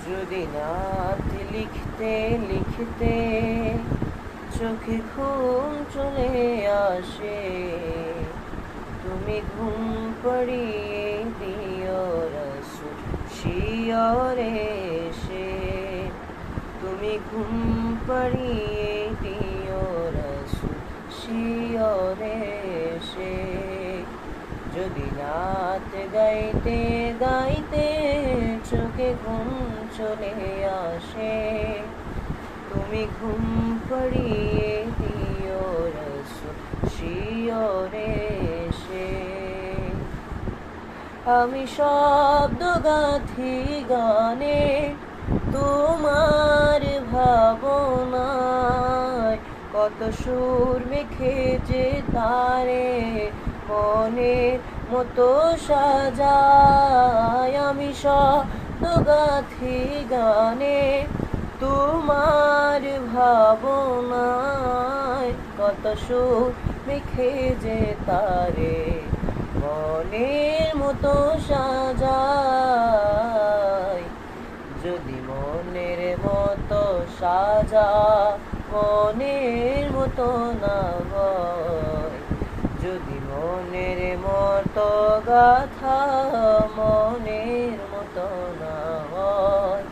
যদি নাত লিখতে লিখতে চোখে ঘুম চলে আসে, তুমি ঘুম পাড়িয়ে দিও রাসূল শিয়রে এসে। তুমি ঘুম পাড়িয়ে দিও রাসূল শিয়রে এসে। যদি নাত গাইতে গাইতে চোখে ঘুম চলে আসে, তুমি ঘুম পাড়িয়ে দিও রাসূল শিয়রে এসে। আমি শব্দ গাঁথি গানে তোমার ভাবনায়, কত সুর মেখে যে তারে মনের মতো সাজায়। আমি শব্দ গাঁথি গানে তোমার ভাবনায়, কত সুর মেখে যে তারে মনের মতো সাজায়। যদি মনের মতো সাজা মনের মতো না হয়, যদি মনের মতো গাথা মনের মতো না হয়,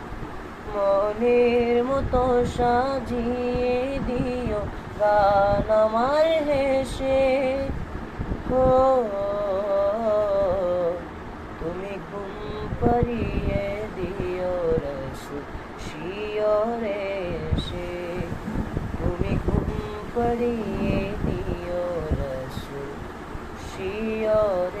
মনের মতো সাজিয়ে দিও গান আমার হেসে। হো তুমি ঘুম পাড়িয়ে দিও রাসূল শিয়রে এসে। তুমি ঘুম পাড়িয়ে দিও রাসূল শিয়রে